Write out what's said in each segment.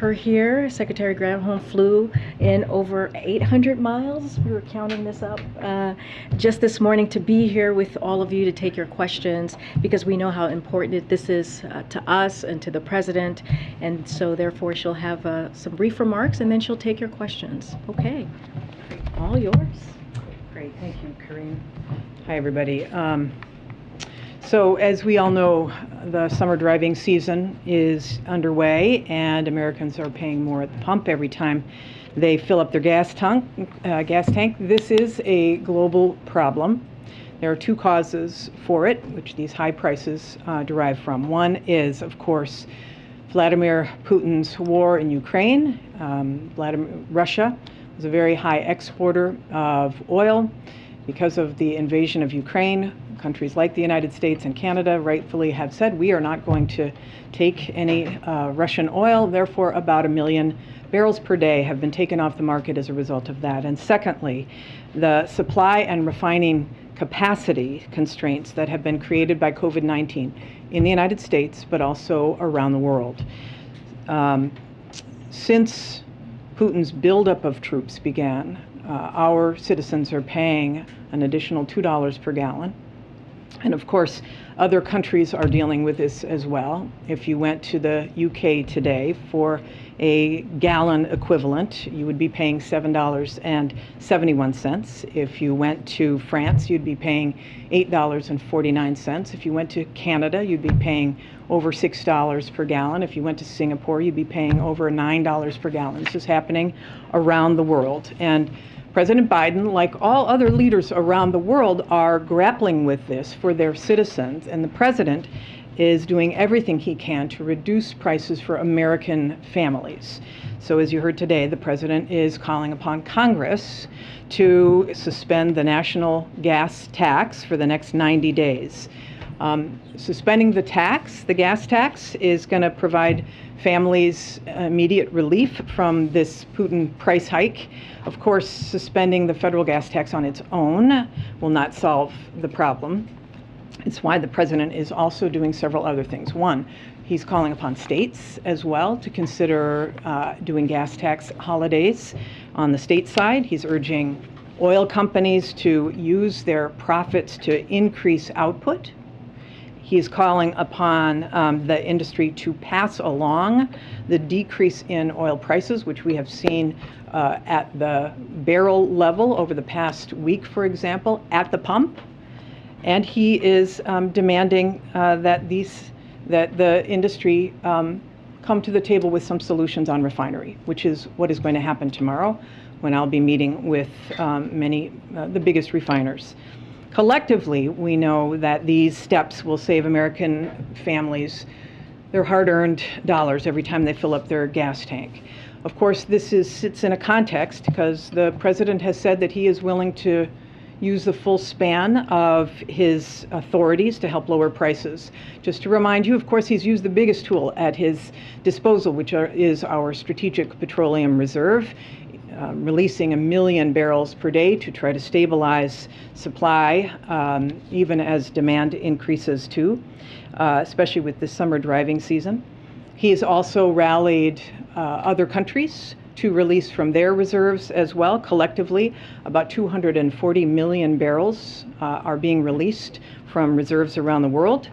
her here. Secretary Granholm flew in over 800 miles. We were counting this up just this morning to be here with all of you to take your questions, because we know how important this is to us and to the president. And so therefore she'll have some brief remarks and then she'll take your questions. Okay, all yours. Great, thank you, Karine. Hi, everybody. So as we all know, the summer driving season is underway, and Americans are paying more at the pump every time they fill up their gas tank. This is a global problem. There are two causes for it, which these high prices derive from. One is, of course, Vladimir Putin's war in Ukraine. Russia was a very high exporter of oil. Because of the invasion of Ukraine, countries like the United States and Canada rightfully have said, we are not going to take any Russian oil. Therefore, about 1 million barrels per day have been taken off the market as a result of that. And secondly, the supply and refining capacity constraints that have been created by COVID-19 in the United States, but also around the world. Since Putin's buildup of troops began, our citizens are paying an additional $2 per gallon. And of course, other countries are dealing with this as well. If you went to the UK today for a gallon equivalent, you would be paying $7.71. If you went to France, you'd be paying $8.49. If you went to Canada, you'd be paying over $6 per gallon. If you went to Singapore, you'd be paying over $9 per gallon. This is happening around the world. And President Biden, like all other leaders around the world, are grappling with this for their citizens. And the president is doing everything he can to reduce prices for American families. So as you heard today, the president is calling upon Congress to suspend the national gas tax for the next 90 days. Suspending the gas tax, is going to provide families immediate relief from this Putin price hike. Of course, suspending the federal gas tax on its own will not solve the problem. It's why the president is also doing several other things. One, he's calling upon states as well to consider doing gas tax holidays on the state side. He's urging oil companies to use their profits to increase output. He's calling upon the industry to pass along the decrease in oil prices, which we have seen at the barrel level over the past week, for example, at the pump. And he is demanding that the industry come to the table with some solutions on refinery, which is what is going to happen tomorrow when I'll be meeting with the biggest refiners. Collectively, we know that these steps will save American families their hard-earned dollars every time they fill up their gas tank. Of course, this sits in a context because the president has said that he is willing to use the full span of his authorities to help lower prices. Just to remind you, of course, he's used the biggest tool at his disposal, which is our Strategic Petroleum Reserve, releasing 1 million barrels per day to try to stabilize supply, even as demand increases too, especially with this summer driving season. He has also rallied other countries to release from their reserves as well. Collectively, about 240 million barrels are being released from reserves around the world.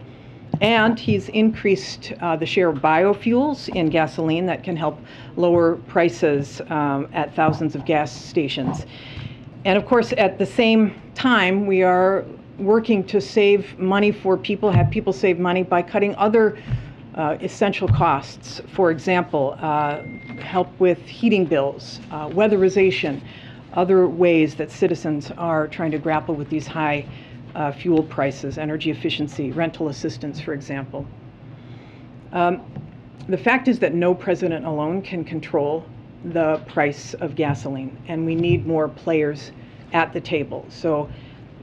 And he's increased the share of biofuels in gasoline that can help lower prices at thousands of gas stations. And of course, at the same time, we are working to save money for people, have people save money by cutting other essential costs. For example, help with heating bills, weatherization, other ways that citizens are trying to grapple with these high fuel prices, energy efficiency, rental assistance, for example. The fact is that no president alone can control the price of gasoline, and we need more players at the table. So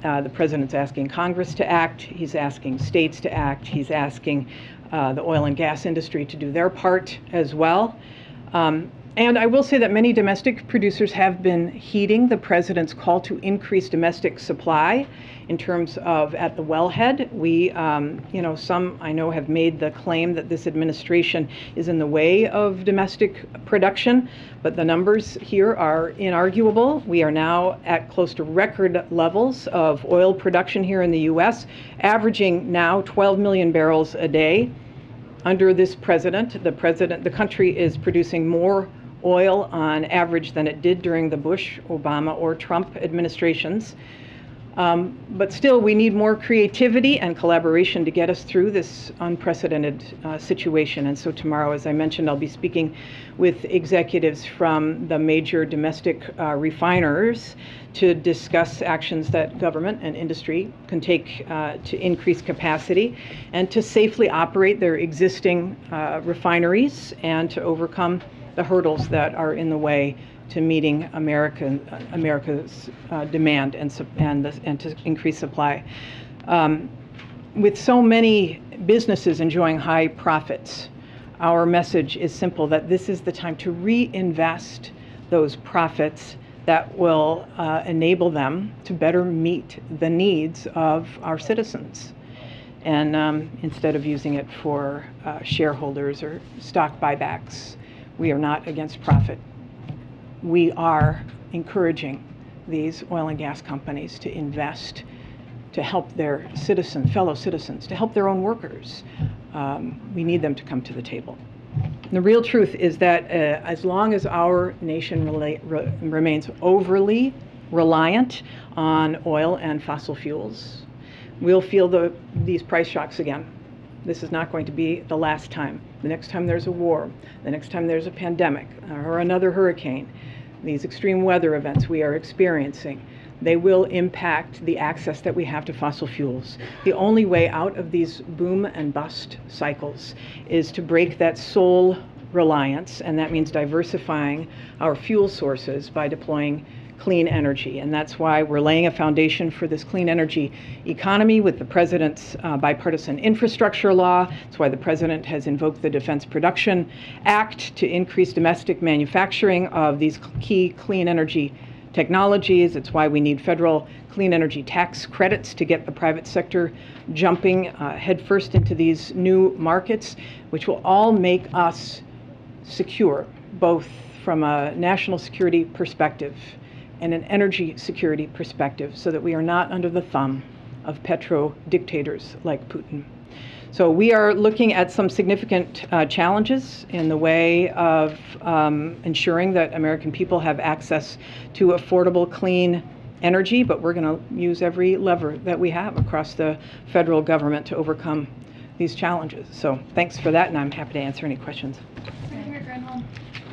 the president's asking Congress to act, he's asking states to act, he's asking the oil and gas industry to do their part as well. And I will say that many domestic producers have been heeding the president's call to increase domestic supply in terms of at the wellhead. We, some I know have made the claim that this administration is in the way of domestic production, but the numbers here are inarguable. We are now at close to record levels of oil production here in the U.S., averaging now 12 million barrels a day. Under this president, the country is producing more oil on average than it did during the Bush, Obama, or Trump administrations. But still, we need more creativity and collaboration to get us through this unprecedented situation. And so tomorrow, as I mentioned, I'll be speaking with executives from the major domestic refiners to discuss actions that government and industry can take to increase capacity and to safely operate their existing refineries and to overcome the hurdles that are in the way to meeting America's demand and to increase supply. With so many businesses enjoying high profits, our message is simple, that this is the time to reinvest those profits that will enable them to better meet the needs of our citizens. And instead of using it for shareholders or stock buybacks, we are not against profit. We are encouraging these oil and gas companies to invest, to help their fellow citizens, to help their own workers. We need them to come to the table. And the real truth is that as long as our nation remains overly reliant on oil and fossil fuels, we'll feel these price shocks again. This is not going to be the last time. The next time there's a war, the next time there's a pandemic or another hurricane, these extreme weather events we are experiencing, they will impact the access that we have to fossil fuels. The only way out of these boom and bust cycles is to break that sole reliance, and that means diversifying our fuel sources by deploying clean energy. And that's why we're laying a foundation for this clean energy economy with the president's bipartisan infrastructure law. That's why the president has invoked the Defense Production Act to increase domestic manufacturing of these key clean energy technologies. It's why we need federal clean energy tax credits to get the private sector jumping headfirst into these new markets, which will all make us secure, both from a national security perspective and an energy security perspective, so that we are not under the thumb of petro dictators like Putin. So we are looking at some significant challenges in the way of ensuring that American people have access to affordable, clean energy, but we're going to use every lever that we have across the federal government to overcome these challenges. So thanks for that, and I'm happy to answer any questions.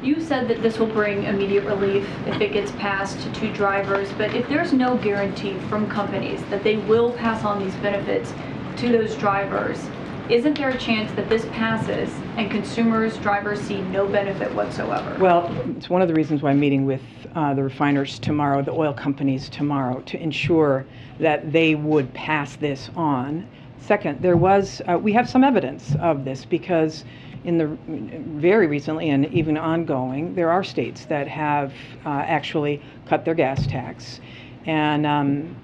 You said that this will bring immediate relief if it gets passed to drivers, but if there's no guarantee from companies that they will pass on these benefits to those drivers, isn't there a chance that this passes and consumers, drivers see no benefit whatsoever? Well, it's one of the reasons why I'm meeting with the refiners tomorrow, the oil companies tomorrow, to ensure that they would pass this on. Second, we have some evidence of this, because very recently and even ongoing, there are states that have actually cut their gas tax. And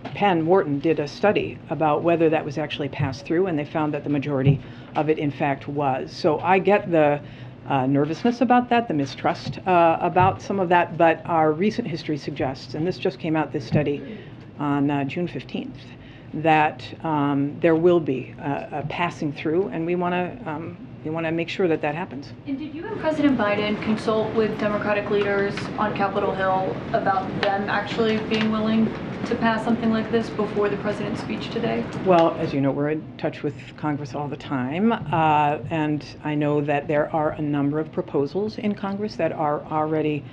Penn Wharton did a study about whether that was actually passed through, and they found that the majority of it, in fact, was. So I get the nervousness about that, the mistrust about some of that, but our recent history suggests, and this just came out, this study on June 15th, that there will be a passing through, and we want to make sure that that happens. And did you and President Biden consult with Democratic leaders on Capitol Hill about them actually being willing to pass something like this before the president's speech today? Well, as you know, we're in touch with Congress all the time, and I know that there are a number of proposals in Congress that have already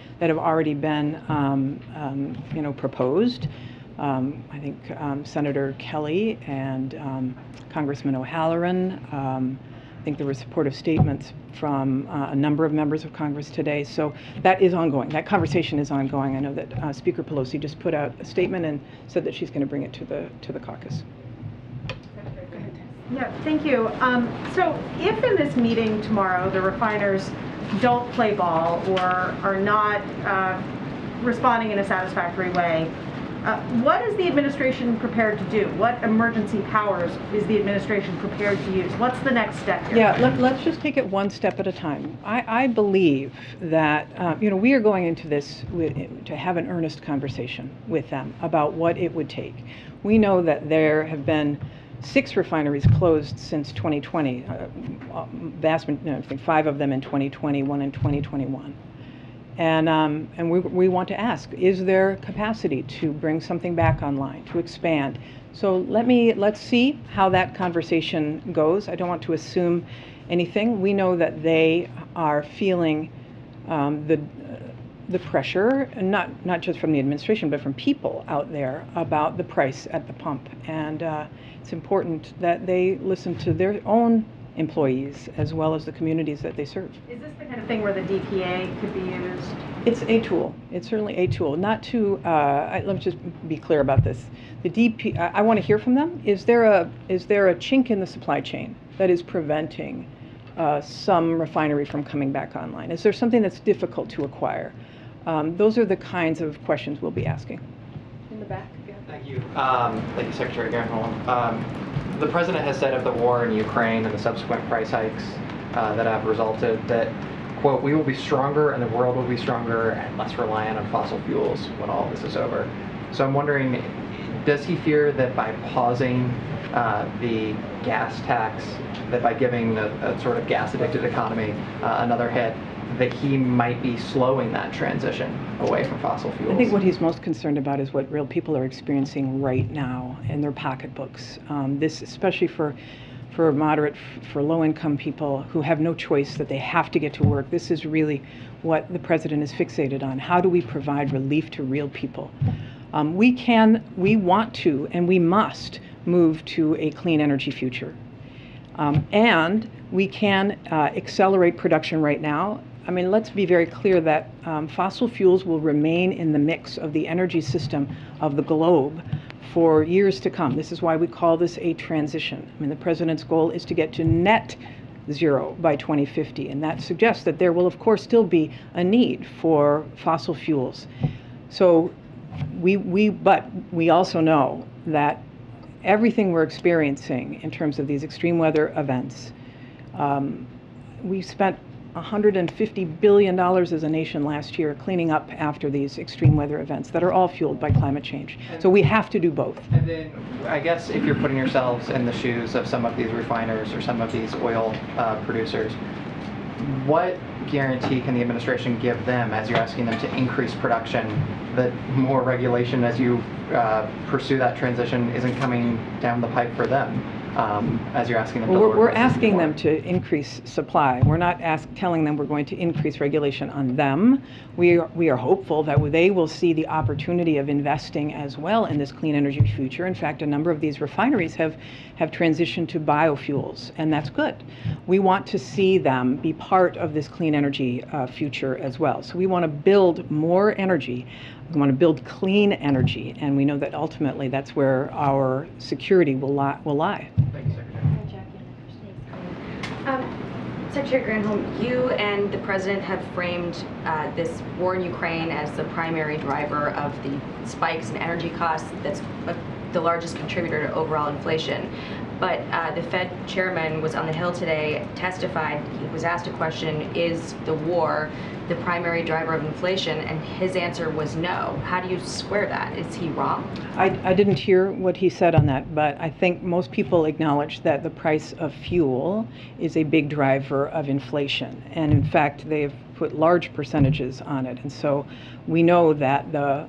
been proposed. I think Senator Kelly and Congressman O'Halloran. I think there were supportive statements from a number of members of Congress today. So that is ongoing. That conversation is ongoing. I know that Speaker Pelosi just put out a statement and said that she's going to bring it to the caucus. Yeah, thank you. So if in this meeting tomorrow the refiners don't play ball or are not responding in a satisfactory way, what is the administration prepared to do? What emergency powers is the administration prepared to use? What's the next step here? Yeah, let's just take it one step at a time. I believe that we are going into this to have an earnest conversation with them about what it would take. We know that there have been 6 refineries closed since 2020. I think 5 of them in 2020, 1 in 2021. And we want to ask, is there capacity to bring something back online, to expand? So let's see how that conversation goes. I don't want to assume anything. We know that they are feeling the pressure, not just from the administration, but from people out there about the price at the pump. And it's important that they listen to their own employees as well as the communities that they serve. Is this the kind of thing where the DPA could be used? It's a tool. It's certainly a tool. Not to, let me just be clear about this. The I want to hear from them. Is there a chink in the supply chain that is preventing some refinery from coming back online? Is there something that's difficult to acquire? Those are the kinds of questions we'll be asking. In the back. Yeah. Thank you. Thank you, Secretary Granholm. The President has said of the war in Ukraine and the subsequent price hikes that have resulted that, quote, we will be stronger and the world will be stronger and less reliant on fossil fuels when all this is over. So I'm wondering, does he fear that by pausing the gas tax, that by giving a sort of gas-addicted economy another hit, that he might be slowing that transition away from fossil fuels? I think what he's most concerned about is what real people are experiencing right now in their pocketbooks. This, especially for low-income people who have no choice, that they have to get to work. This is really what the President is fixated on. How do we provide relief to real people? We want to, and we must move to a clean energy future. And we can accelerate production right now. I mean, let's be very clear that fossil fuels will remain in the mix of the energy system of the globe for years to come. This is why we call this a transition. I mean, the President's goal is to get to net zero by 2050, and that suggests that there will, of course, still be a need for fossil fuels. So but we also know that everything we're experiencing in terms of these extreme weather events, we spent $150 billion as a nation last year cleaning up after these extreme weather events that are all fueled by climate change. So we have to do both. And then I guess if you're putting yourselves in the shoes of some of these refiners or some of these oil producers, what guarantee can the administration give them as you're asking them to increase production, that more regulation as you pursue that transition isn't coming down the pipe for them? As you're asking them to we're asking them to increase supply. We're not telling them we're going to increase regulation on them. We are hopeful that they will see the opportunity of investing as well in this clean energy future. In fact, a number of these refineries have transitioned to biofuels, and that's good. We want to see them be part of this clean energy future as well. So we want to build more energy. We want to build clean energy, and we know that ultimately that's where our security will lie. Thank you, Secretary. Secretary Granholm, you and the President have framed this war in Ukraine as the primary driver of the spikes in energy costs. That's the largest contributor to overall inflation. But the Fed chairman was on the Hill today, testified, he was asked a question, is the war the primary driver of inflation? And his answer was no. How do you square that? Is he wrong? I didn't hear what he said on that, but I think most people acknowledge that the price of fuel is a big driver of inflation. And in fact, they've put large percentages on it. And so we know that the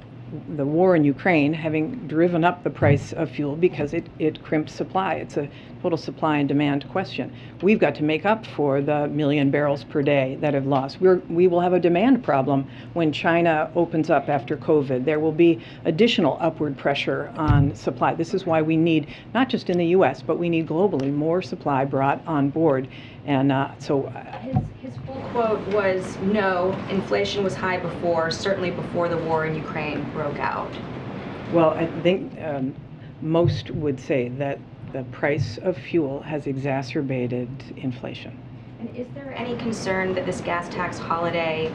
war in Ukraine having driven up the price of fuel because it crimps supply. It's a total supply and demand question. We've got to make up for the million barrels per day that have lost. We will have a demand problem when China opens up after COVID. There will be additional upward pressure on supply. This is why we need, not just in the US, but we need globally more supply brought on board. And His full quote was, no, inflation was high before, certainly before the war in Ukraine broke out. Well, I think most would say that the price of fuel has exacerbated inflation. And is there any concern that this gas tax holiday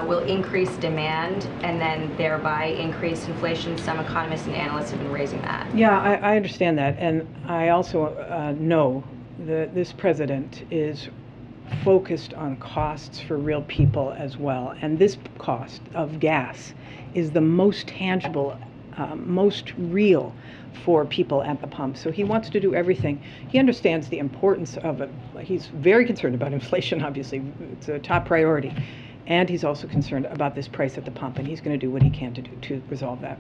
will increase demand and then thereby increase inflation? Some economists and analysts have been raising that. Yeah, I understand that, and I also know that this president is focused on costs for real people as well, and this cost of gas is the most tangible, most real for people at the pump. So he wants to do everything. He understands the importance of it. He's very concerned about inflation, obviously. It's a top priority. And he's also concerned about this price at the pump, and he's going to do what he can to resolve that.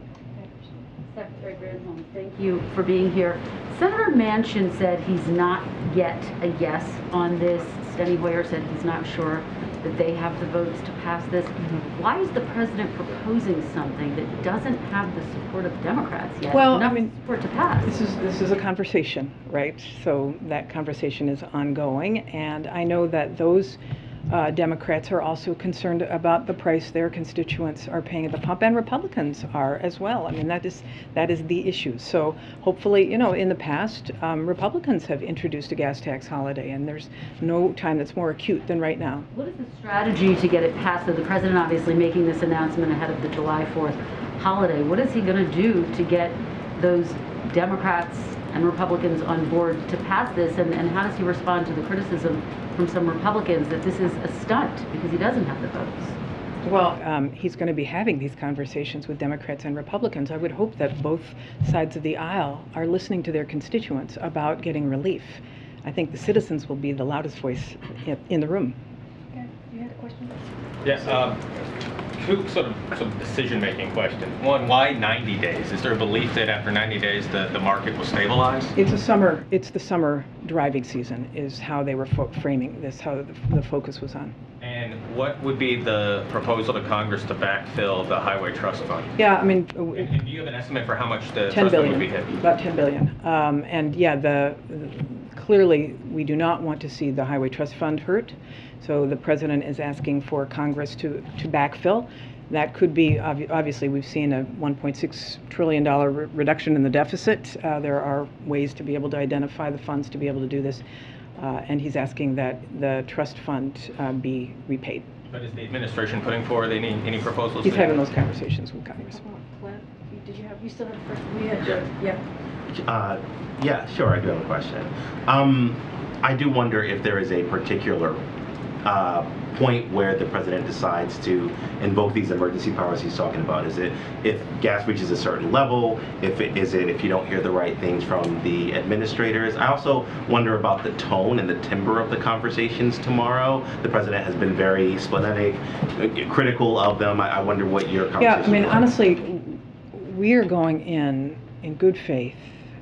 Secretary Granholm, thank you for being here. Senator Manchin said he's not yet a yes on this. Steny Hoyer said he's not sure that they have the votes to pass this. Why is the president proposing something that doesn't have the support of Democrats yet? Well, enough I mean, support to pass. This is a conversation, right? So that conversation is ongoing, and I know that those Democrats are also concerned about the price their constituents are paying at the pump, and Republicans are as well. I mean, that is the issue. So hopefully, you know, in the past, Republicans have introduced a gas tax holiday, and there's no time that's more acute than right now. What is the strategy to get it passed? So the president obviously making this announcement ahead of the July 4th holiday. What is he going to do to get those Democrats and Republicans on board to pass this, and how does he respond to the criticism from some Republicans that this is a stunt because he doesn't have the votes? Well, he's going to be having these conversations with Democrats and Republicans. I would hope that both sides of the aisle are listening to their constituents about getting relief. I think the citizens will be the loudest voice in the room. Okay, you had a question? Yes. Two sort of decision-making questions. One, why 90 days? Is there a belief that after 90 days the market will stabilize? It's the summer driving season is how they were framing this, how the focus was on. And what would be the proposal to Congress to backfill the Highway Trust Fund? Yeah, I mean, And do you have an estimate for how much the 10 trust fund would billion, be hit? about 10 billion. And yeah, clearly we do not want to see the Highway Trust Fund hurt. So the president is asking for Congress to backfill. That could be, obviously, we've seen a $1.6 trillion reduction in the deficit. There are ways to be able to identify the funds to be able to do this. And he's asking that the trust fund be repaid. But is the administration putting forward any proposals? He's having those conversations with Congress. You still have a first? We had yeah. Yeah, sure, I do have a question. I do wonder if there is a particular point where the president decides to invoke these emergency powers he's talking about. Is it if gas reaches a certain level? Is it if you don't hear the right things from the administrators? I also wonder about the tone and the timbre of the conversations tomorrow. The president has been very splenetic, critical of them. I wonder what your conversation. Yeah, I mean, honestly, we are going in good faith,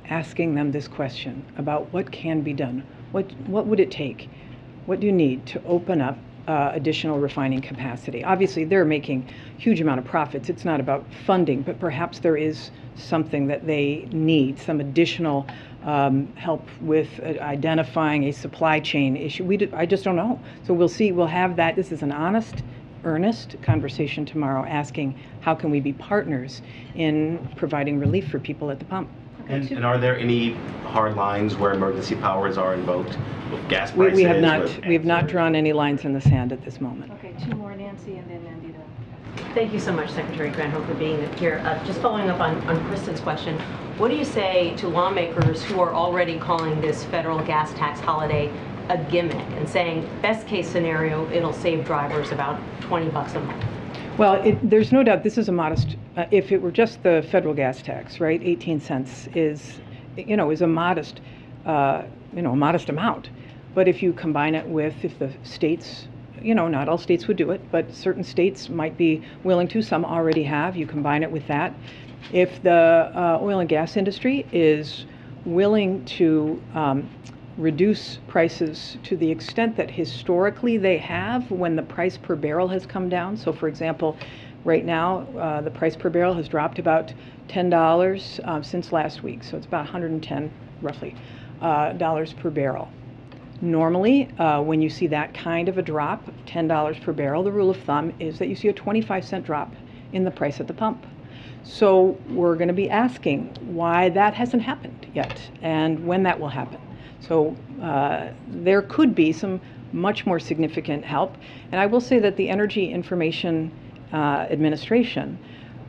asking them this question about what can be done. What would it take? What do you need to open up additional refining capacity? Obviously, they're making huge amount of profits. It's not about funding, but perhaps there is something that they need, some additional help with identifying a supply chain issue. I just don't know. So we'll see. We'll have that. This is an honest, earnest conversation tomorrow, asking how can we be partners in providing relief for people at the pump. And are there any hard lines where emergency powers are invoked with gas prices? We have not drawn any lines in the sand at this moment. Okay, two more, Nancy, and then Nandita. Thank you so much, Secretary Granholm, for being here. Just following up on Kristen's question, what do you say to lawmakers who are already calling this federal gas tax holiday a gimmick and saying, best case scenario, it'll save drivers about $20 a month? Well, there's no doubt this is a modest, if it were just the federal gas tax, right, 18 cents is a modest, a modest amount. But if you combine it with, if the states, not all states would do it, but certain states might be willing to, some already have, you combine it with that. If the oil and gas industry is willing to reduce prices to the extent that historically they have when the price per barrel has come down. So for example, right now the price per barrel has dropped about $10 since last week. So it's about 110 roughly dollars per barrel. Normally, when you see that kind of a drop, $10 per barrel, the rule of thumb is that you see a 25-cent drop in the price at the pump. So we're going to be asking why that hasn't happened yet and when that will happen. So there could be some much more significant help. And I will say that the Energy Information Administration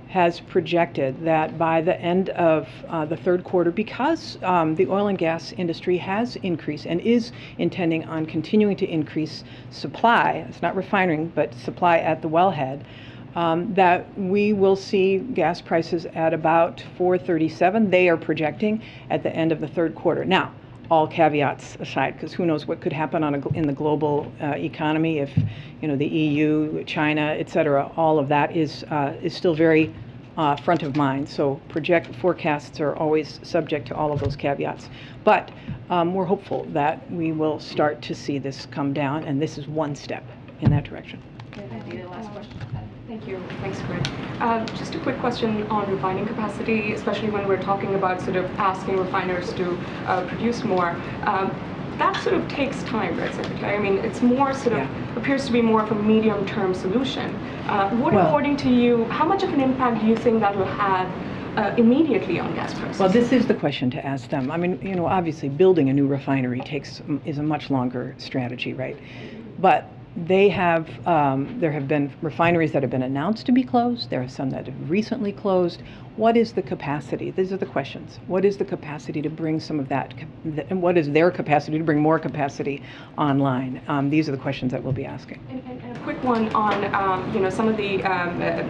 has projected that by the end of the third quarter, because the oil and gas industry has increased and is intending on continuing to increase supply, it's not refining, but supply at the wellhead, that we will see gas prices at about $4.37. They are projecting at the end of the third quarter. Now, all caveats aside, because who knows what could happen in the global economy if, the EU, China, et cetera, all of that is still very front of mind. So forecasts are always subject to all of those caveats. But we're hopeful that we will start to see this come down, and this is one step in that direction. Last question. Thank you. Thanks, Corinne. Just a quick question on refining capacity, especially when we're talking about sort of asking refiners to produce more. That sort of takes time, right, Secretary? I mean, it's more sort of, appears to be more of a medium-term solution. According to you, how much of an impact do you think that will have immediately on gas prices? Well, this is the question to ask them. I mean, obviously building a new refinery is a much longer strategy, right? But there have been refineries that have been announced to be closed. There are some that have recently closed. What is the capacity? These are the questions. What is the capacity to bring some of that, and what is their capacity to bring more capacity online? These are the questions that we'll be asking. And a quick one on, some of the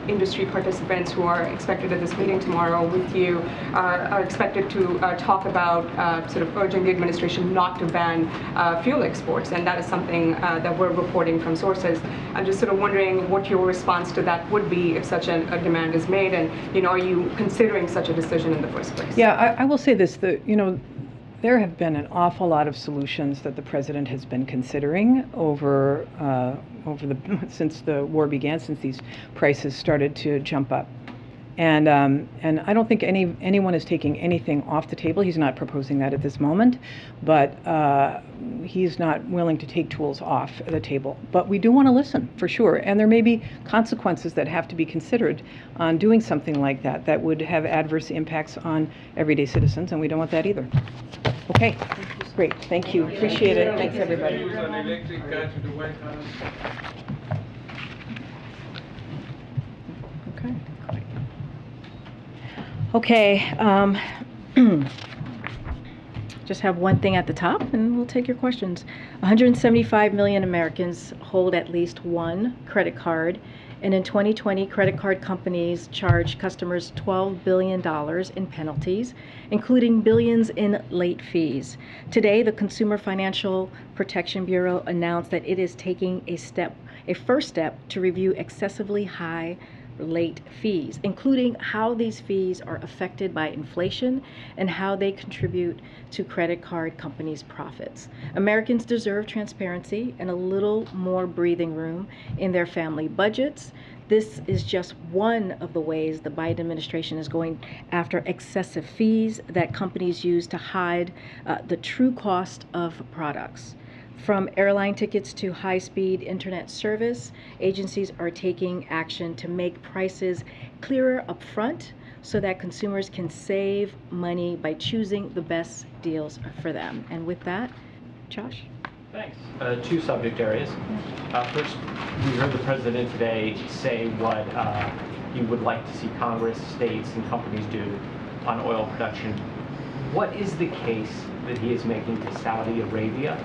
industry participants who are expected at this meeting tomorrow with you are expected to talk about sort of urging the administration not to ban fuel exports, and that is something that we're reporting from sources. I'm just sort of wondering what your response to that would be if such a demand is made, and, are you considering such a decision in the first place? Yeah, I will say this, there have been an awful lot of solutions that the president has been considering since the war began, since these prices started to jump up. And I don't think anyone is taking anything off the table. He's not proposing that at this moment, but he's not willing to take tools off the table. But we do want to listen, for sure. And there may be consequences that have to be considered on doing something like that would have adverse impacts on everyday citizens, and we don't want that either. Okay, great. Thank you. Appreciate it. Thanks, everybody. Okay, just have one thing at the top and we'll take your questions. 175 million Americans hold at least one credit card, and in 2020, credit card companies charged customers $12 billion in penalties, including billions in late fees. Today, the Consumer Financial Protection Bureau announced that it is taking a first step to review excessively high late fees, including how these fees are affected by inflation and how they contribute to credit card companies' profits. Americans deserve transparency and a little more breathing room in their family budgets. This is just one of the ways the Biden administration is going after excessive fees that companies use to hide the true cost of products. From airline tickets to high-speed internet service, agencies are taking action to make prices clearer up front so that consumers can save money by choosing the best deals for them. And with that, Josh? Thanks. Two subject areas. First, we heard the president today say what he would like to see Congress, states, and companies do on oil production. What is the case that he is making to Saudi Arabia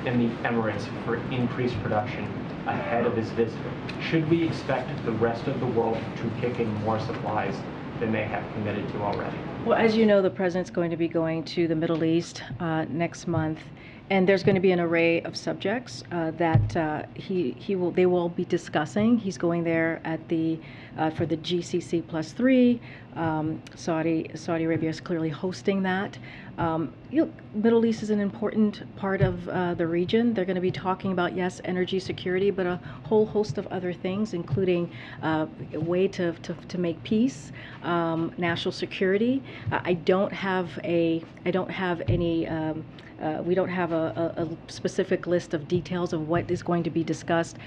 and the Emirates for increased production ahead of his visit? Should we expect the rest of the world to kick in more supplies than they have committed to already? Well, as you know, the president's going to be going to the Middle East next month, and there's going to be an array of subjects that they will be discussing. He's going there at for the GCC +3. Saudi Arabia is clearly hosting that. Middle East is an important part of the region. They're going to be talking about, yes, energy security, but a whole host of other things, including a way to make peace, national security. We don't have a specific list of details of what is going to be discussed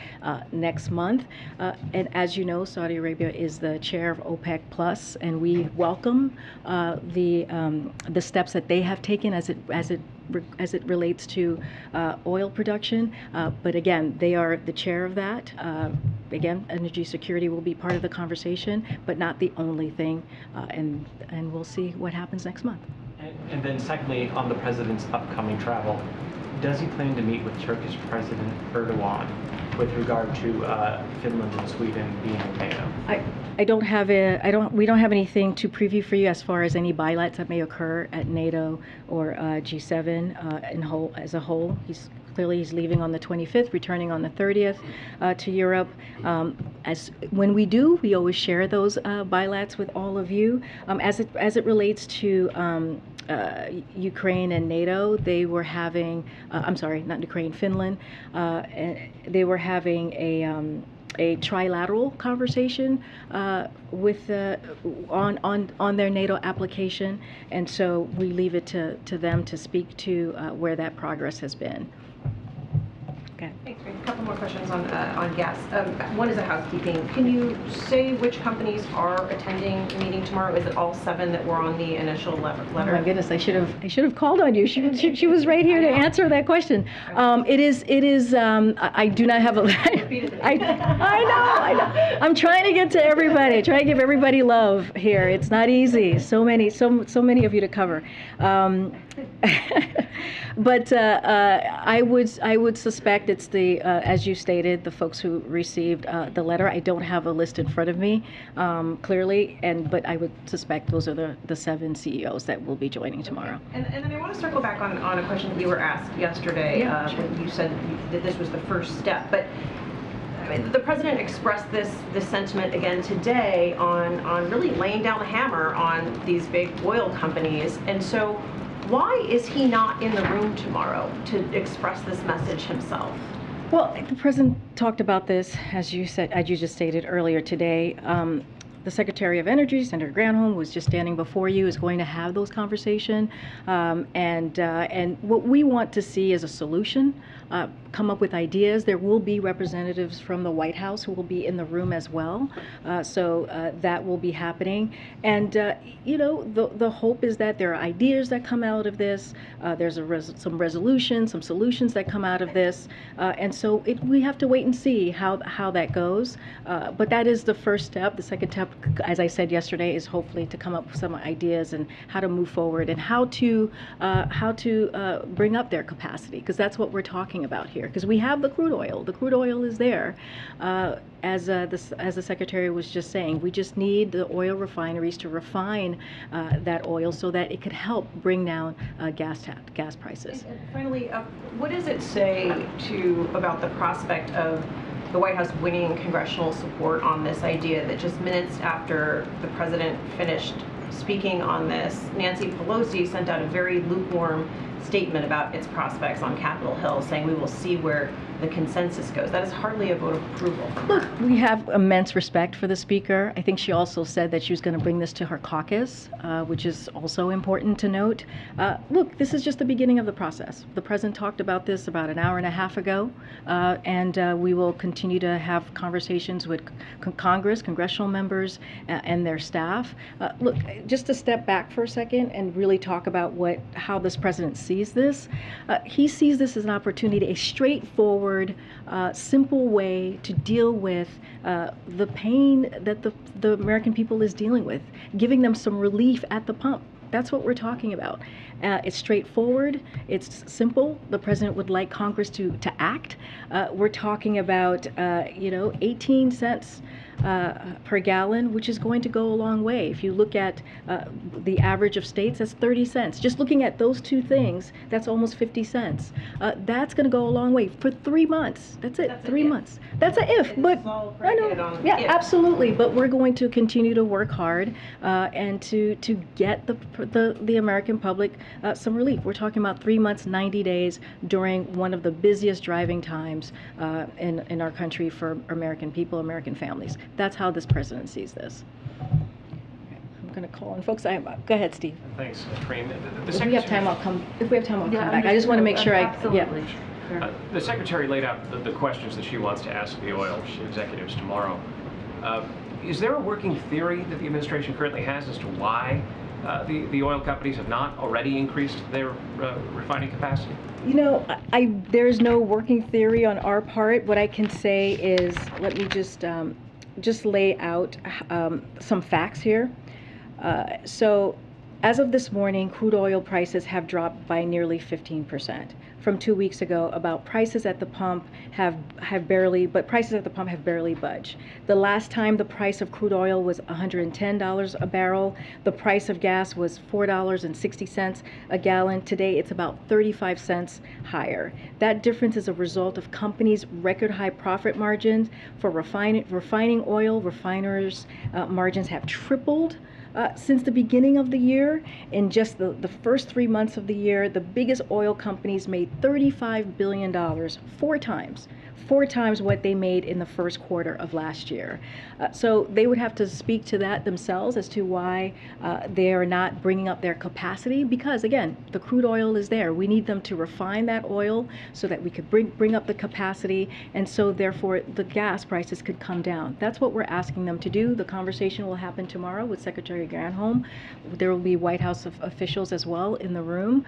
next month. And as you know, Saudi Arabia is the chair of OPEC+, and we welcome the steps that they they have taken as it relates to oil production. But again, they are the chair of that. Again, energy security will be part of the conversation, but not the only thing. And we'll see what happens next month. And then secondly, on the president's upcoming travel, does he plan to meet with Turkish President Erdogan with regard to Finland and Sweden being in NATO? We don't have anything to preview for you as far as any bilats that may occur at NATO or G7 as a whole. He's leaving on the 25th, returning on the 30th to Europe. When we do, we always share those bilats with all of you. As it relates to Ukraine and NATO, they were having, I'm sorry, not Ukraine, Finland, they were having a trilateral conversation with on their NATO application, and so we leave it to them to speak to where that progress has been. Okay. Thanks. A couple more questions on gas. One is a housekeeping. Can you say which companies are attending the meeting tomorrow? Is it all 7 that were on the initial letter? Oh my goodness! I should have called on you. She was right here to answer that question. It is. I do not have a. I know. I'm trying to get to everybody. Trying to give everybody love here. It's not easy. So many of you to cover. But I would suspect it's the, as you stated, the folks who received the letter. I don't have a list in front of me clearly, but I would suspect those are the 7 CEOs that will be joining tomorrow. And then I want to circle back on a question that you were asked yesterday when you said that this was the first step. But I mean, the president expressed this sentiment again today on really laying down the hammer on these big oil companies. And so why is he not in the room tomorrow to express this message himself? Well, the president talked about this, as you just stated earlier today. The Secretary of Energy, Senator Granholm, was just standing before you, is going to have those conversations. And what we want to see is a solution, come up with ideas. There will be representatives from the White House who will be in the room as well. So that will be happening. And, the hope is that there are ideas that come out of this. There's some resolutions, some solutions that come out of this. And so we have to wait and see how that goes. But that is the first step. The second step, as I said yesterday, is hopefully to come up with some ideas and how to move forward and how to bring up their capacity, because that's what we're talking about here. Because we have the crude oil. The crude oil is there. As the Secretary was just saying, we just need the oil refineries to refine that oil so that it could help bring down gas prices. And finally, what does it say about the prospect of the White House winning congressional support on this idea that just minutes after the president finished speaking on this, Nancy Pelosi sent out a very lukewarm statement about its prospects on Capitol Hill, saying we will see where the consensus goes. That is hardly a vote of approval. Look, we have immense respect for the Speaker. I think she also said that she was going to bring this to her caucus, which is also important to note. Look, this is just the beginning of the process. The President talked about this about an hour and a half ago, and we will continue to have conversations with Congress, congressional members, and their staff. Look, just to step back for a second and really talk about how this President sees this. He sees this as an opportunity, a straightforward, simple way to deal with the pain that the American people is dealing with, giving them some relief at the pump. That's what we're talking about. It's straightforward. It's simple. The president would like Congress to act. We're talking about 18 cents per gallon, which is going to go a long way. If you look at the average of states, that's 30 cents. Just looking at those two things, that's almost 50 cents. That's going to go a long way for 3 months. That's it. That's 3 months. That's a if. But I know. Yeah, absolutely. But we're going to continue to work hard and to get the American public some relief. We're talking about 3 months, 90 days during one of the busiest driving times in our country for American people, American families. That's how this president sees this. Okay, I'm going to call on folks. Go ahead, Steve. Thanks, Karine. If we have time, I'll come. If we have time, I'll come back. I just want to make sure Absolutely. The Secretary laid out the questions that she wants to ask the oil executives tomorrow. Is there a working theory that the administration currently has as to why the oil companies have not already increased their refining capacity? You know, there's no working theory on our part. What I can say is, let me just lay out some facts here. So, as of this morning, crude oil prices have dropped by nearly 15% from 2 weeks ago. About prices at the pump have barely budged. The last time the price of crude oil was $110 a barrel, the price of gas was $4.60 a gallon. Today, it's about 35 cents higher. That difference is a result of companies' record high profit margins for refining oil. Refiners' margins have tripled since the beginning of the year. In just the first 3 months of the year, the biggest oil companies made $35 billion, four times what they made in the first quarter of last year. So they would have to speak to that themselves as to why they are not bringing up their capacity, because again, the crude oil is there. We need them to refine that oil so that we could bring up the capacity, and so therefore the gas prices could come down. That's what we're asking them to do. The conversation will happen tomorrow with Secretary Granholm. There will be White House officials as well in the room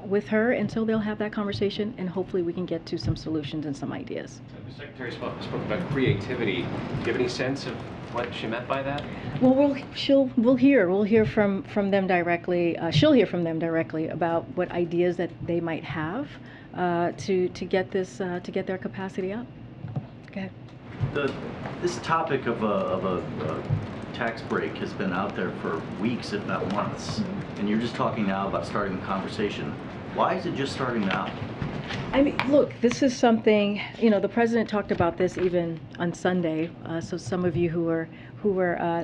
with her, and so they'll have that conversation, and hopefully we can get to some solutions and some ideas. The Secretary spoke about creativity. Do you have any sense of what she meant by that? Well, we'll hear from them directly. She'll hear from them directly about what ideas that they might have to get their capacity up. Go ahead. This topic of a tax break has been out there for weeks, if not months, and you're just talking now about starting the conversation. Why is it just starting now? I mean, look, this is something, you know, the president talked about this even on Sunday, so some of you who were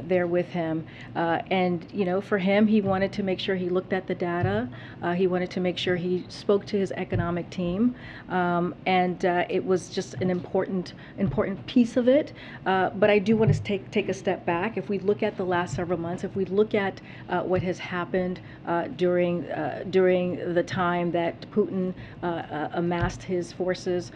there with him, and, you know, for him, he wanted to make sure he looked at the data, he wanted to make sure he spoke to his economic team, and it was just an important piece of it, but I do want to take a step back. If we look at the last several months, if we look at what has happened during the time that Putin amassed his forces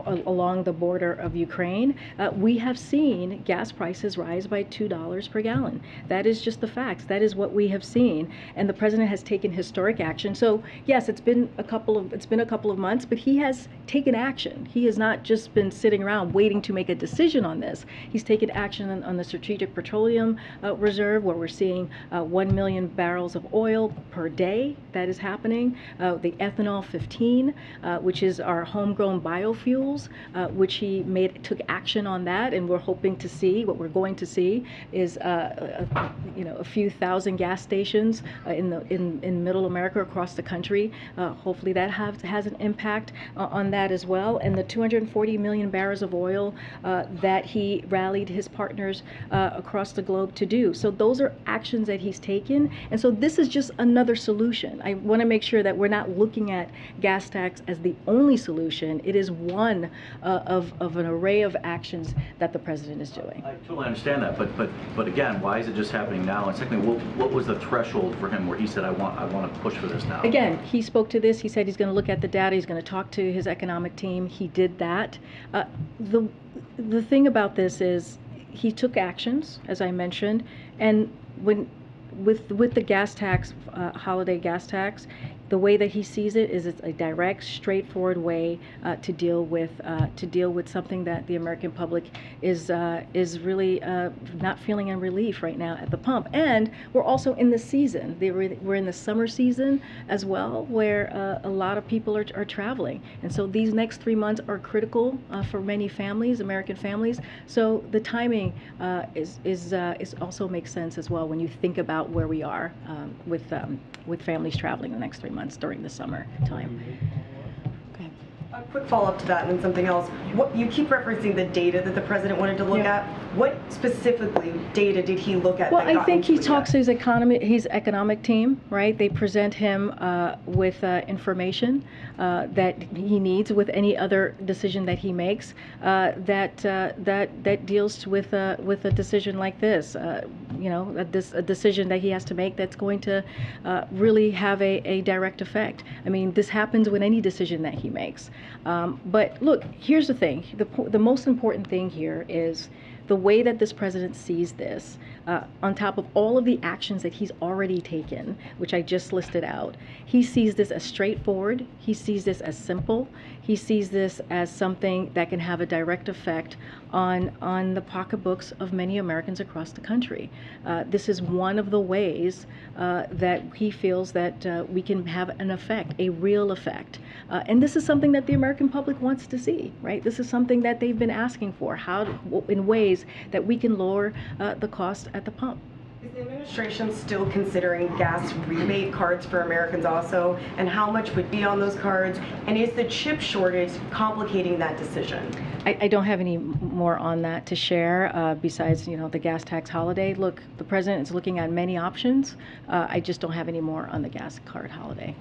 along the border of Ukraine, we have seen gas prices rise by $2 per gallon. That is just the facts. That is what we have seen, and the president has taken historic action. So yes, it's been a couple of months, but he has taken action. He has not just been sitting around waiting to make a decision on this. He's taken action on the Strategic Petroleum Reserve, where we're seeing 1 million barrels of oil per day. That is happening. The ethanol 15, which is our homegrown biofuels, which he took action on that, and we're hoping to see, what we're going to see is a few thousand gas stations in Middle America across the country. Hopefully that has an impact on that as well, and the 240 million barrels of oil that he rallied his partners across the globe to do. So those are actions that he's taken, and so this is just another solution. I want to make sure that we're not looking at gas tax as the only solution. It is one of an array of actions that the president is doing. I totally understand that, but again, why is it just happening now? And secondly, what was the threshold for him where he said, I want to push for this now? Again, he spoke to this. He said he's going to look at the data. He's going to talk to his economic team. He did that. The thing about this is he took actions, as I mentioned, and with the gas tax, holiday gas tax, the way that he sees it is it's a direct, straightforward way to deal with something that the American public is really not feeling in relief right now at the pump. And we're also in the season. We're in the summer season as well, where a lot of people are traveling, and so these next 3 months are critical for many families, American families. So the timing is also makes sense as well when you think about where we are with families traveling the next 3 months during the summer time. Okay. A quick follow-up to that and then something else. What you keep referencing the data that the president wanted to look at. What specifically data did he look at? Well, I think he talks to his economic team, right? They present him with information that he needs with any other decision that he makes that deals with a decision like this. A decision that he has to make that's going to really have a direct effect. I mean, this happens with any decision that he makes. But look, here's the thing. The most important thing here is the way that this president sees this, on top of all of the actions that he's already taken, which I just listed out, he sees this as straightforward, he sees this as simple, he sees this as something that can have a direct effect on the pocketbooks of many Americans across the country. This is one of the ways that he feels that we can have an effect, a real effect. And this is something that the American public wants to see, right? This is something that they've been asking for, in ways that we can lower the cost at the pump. Is the administration still considering gas rebate cards for Americans also? And how much would be on those cards? And is the chip shortage complicating that decision? I don't have any more on that to share besides, the gas tax holiday. Look, the president is looking at many options. I just don't have any more on the gas card holiday.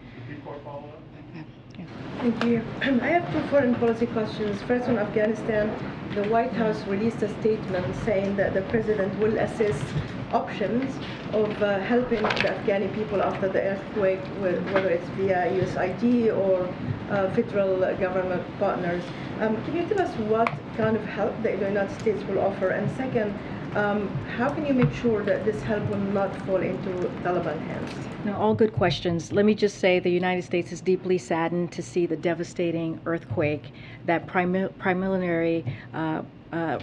Thank you. I have two foreign policy questions. First, on Afghanistan, the White House released a statement saying that the president will assess options of helping the Afghani people after the earthquake, whether it's via USAID or federal government partners. Can you tell us what kind of help the United States will offer? And second, how can you make sure that this help will not fall into Taliban hands? No, all good questions. Let me just say the United States is deeply saddened to see the devastating earthquake that preliminary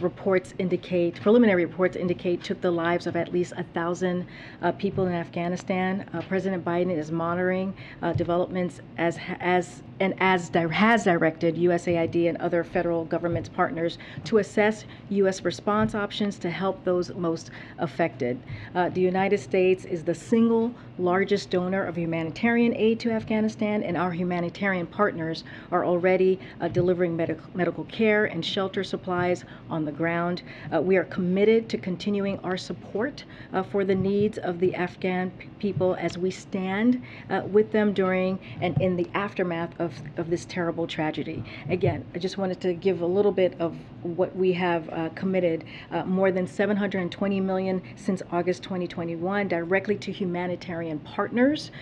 reports indicate took the lives of at least 1,000 people in Afghanistan. President Biden is monitoring developments has directed USAID and other federal government partners to assess U.S. response options to help those most affected. The United States is the single largest donor of humanitarian aid to Afghanistan, and our humanitarian partners are already delivering medical care and shelter supplies on the ground. We are committed to continuing our support for the needs of the Afghan people as we stand with them during and in the aftermath of this terrible tragedy. Again, I just wanted to give a little bit of what we have committed, more than $720 million since August 2021 directly to humanitarian partners.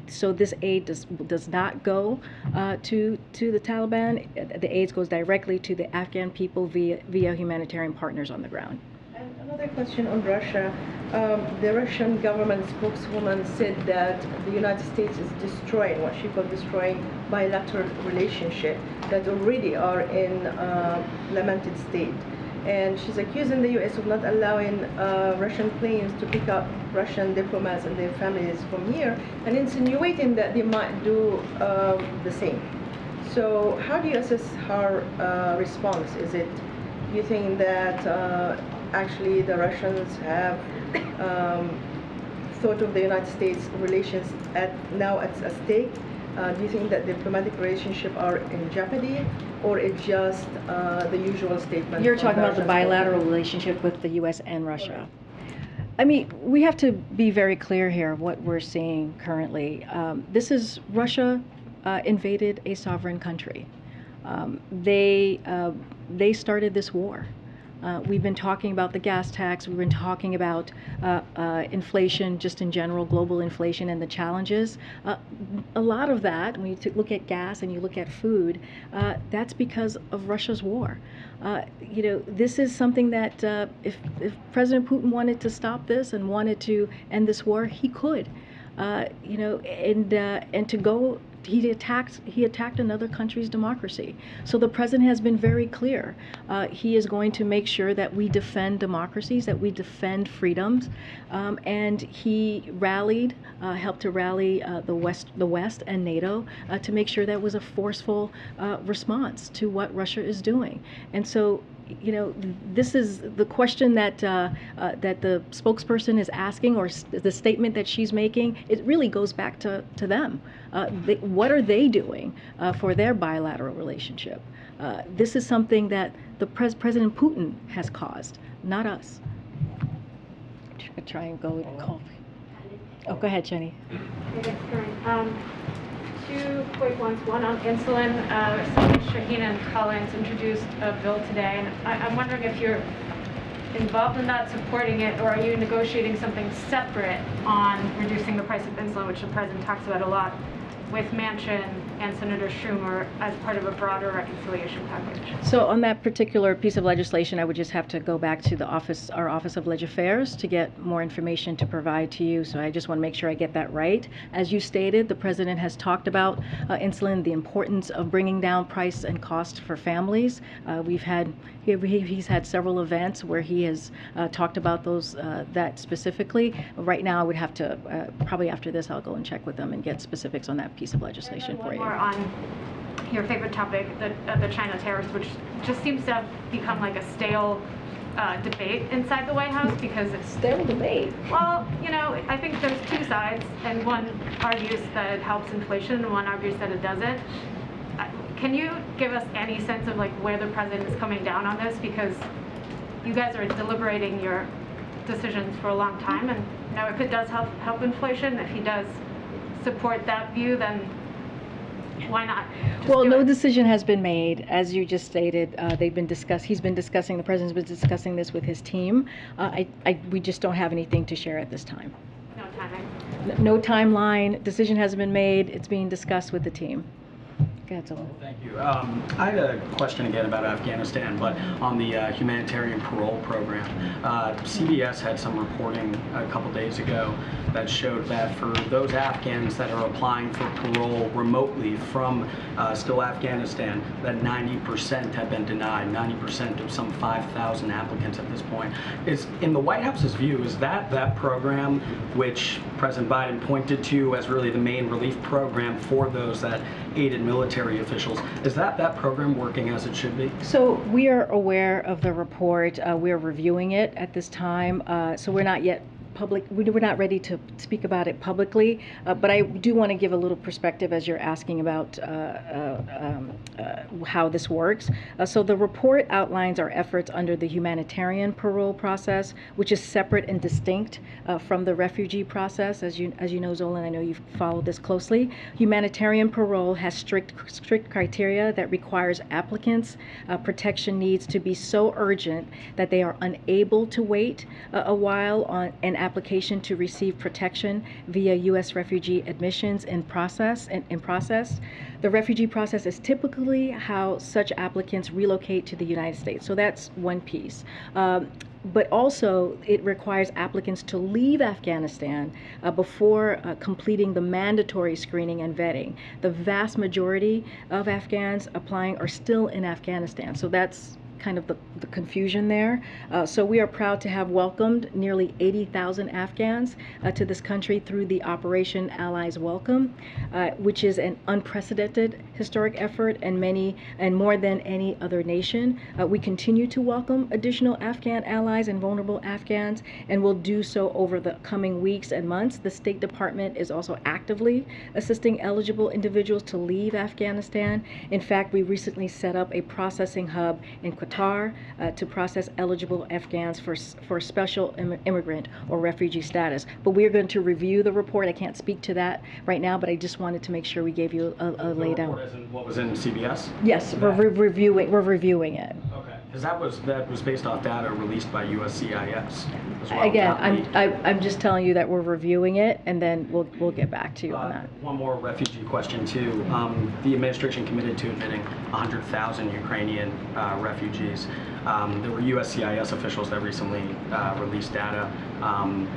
So this aid does not go to the Taliban. The aid goes directly to the Afghan people via humanitarian partners on the ground. And another question on Russia. The Russian government spokeswoman said that the United States is destroying, what she called destroying, bilateral relationship that already are in lamented state. And she's accusing the U.S. of not allowing Russian planes to pick up Russian diplomats and their families from here, and insinuating that they might do the same. So how do you assess her response? Is it, you think that actually the Russians have thought of the United States relations now at stake? Do you think that diplomatic relationships are in jeopardy, or it's just the usual statement? You're talking about the bilateral relationship with the U.S. and Russia. I mean, we have to be very clear here what we're seeing currently. This is Russia invaded a sovereign country. They started this war. We've been talking about the gas tax. We've been talking about inflation, just in general, global inflation and the challenges. A lot of that, when you look at gas and you look at food, that's because of Russia's war. This is something that if President Putin wanted to stop this and wanted to end this war, he could. And to go. He attacked another country's democracy. So the president has been very clear. He is going to make sure that we defend democracies, that we defend freedoms, and he helped to rally the West and NATO to make sure that was a forceful response to what Russia is doing. And so, this is the question that that the spokesperson is asking, or the statement that she's making. It really goes back to them. What are they doing for their bilateral relationship? This is something that the President Putin has caused, not us. Try and go and call. Oh, go ahead, Jenny. Two quick ones. One on insulin. Senator Shaheen and Collins introduced a bill today, and I'm wondering if you're involved in that, supporting it, or are you negotiating something separate on reducing the price of insulin, which the president talks about a lot, with Manchin and Senator Schumer as part of a broader reconciliation package? So on that particular piece of legislation, I would just have to go back to the office, our Office of Leg Affairs, to get more information to provide to you. So I just want to make sure I get that right. As you stated, the president has talked about insulin, the importance of bringing down price and cost for families. He's had several events where he has talked about those that specifically. Right now, I would have to probably after this, I'll go and check with them and get specifics on that piece of legislation for you. More on your favorite topic, the China tariffs, which just seems to have become like a stale debate inside the White House because it's stale debate. Well, you know, I think there's two sides, and one argues that it helps inflation, and one argues that it doesn't. Can you give us any sense of like where the president is coming down on this? Because you guys are deliberating your decisions for a long time, and you know, if it does help inflation, if he does support that view, then why not? Well, no decision has been made, as you just stated. He's been discussing. The president's been discussing this with his team. We just don't have anything to share at this time. No timing. No timeline. Decision hasn't been made. It's being discussed with the team. Go ahead, Zola. Thank you. I had a question again about Afghanistan, but on the humanitarian parole program. CBS had some reporting a couple days ago that showed that for those Afghans that are applying for parole remotely from still Afghanistan, that 90% have been denied, 90% of some 5,000 applicants at this point. Is, in the White House's view, is that program, which President Biden pointed to as really the main relief program for those that aided military officials, is that program working as it should be? So we are aware of the report. We are reviewing it at this time. So we're not yet we're not ready to speak about it publicly, but I do want to give a little perspective as you're asking about how this works. So the report outlines our efforts under the humanitarian parole process, which is separate and distinct from the refugee process. As you know, Zolan, I know you've followed this closely. Humanitarian parole has strict criteria that requires applicants' protection needs to be so urgent that they are unable to wait a while on an application to receive protection via U.S. refugee admissions in process. The refugee process is typically how such applicants relocate to the United States. So that's one piece. But also, it requires applicants to leave Afghanistan before completing the mandatory screening and vetting. The vast majority of Afghans applying are still in Afghanistan. So that's kind of the confusion there. So we are proud to have welcomed nearly 80,000 Afghans to this country through the Operation Allies Welcome, which is an unprecedented historic effort and more than any other nation. We continue to welcome additional Afghan allies and vulnerable Afghans, and will do so over the coming weeks and months. The State Department is also actively assisting eligible individuals to leave Afghanistan. In fact, we recently set up a processing hub in Qatar to process eligible Afghans for special immigrant or refugee status. But we are going to review the report. I can't speak to that right now, but I just wanted to make sure we gave you a laydown. What was in CBS? Yes, we're reviewing it. Okay, because that was based off data released by USCIS as well. Again, I'm just telling you that we're reviewing it, and then we'll get back to you on that. One more refugee question too. The administration committed to admitting 100,000 Ukrainian refugees. There were USCIS officials that recently released data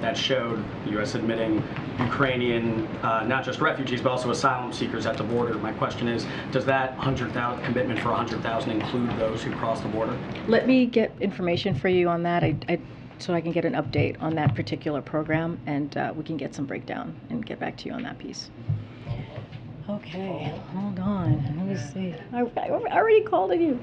that showed the U.S. admitting Ukrainian, not just refugees, but also asylum seekers at the border. My question is, does that 100,000 commitment for 100,000 include those who cross the border? Let me get information for you on that. So I can get an update on that particular program, and we can get some breakdown and get back to you on that piece. Okay, hold on. Let me see. I already called on you.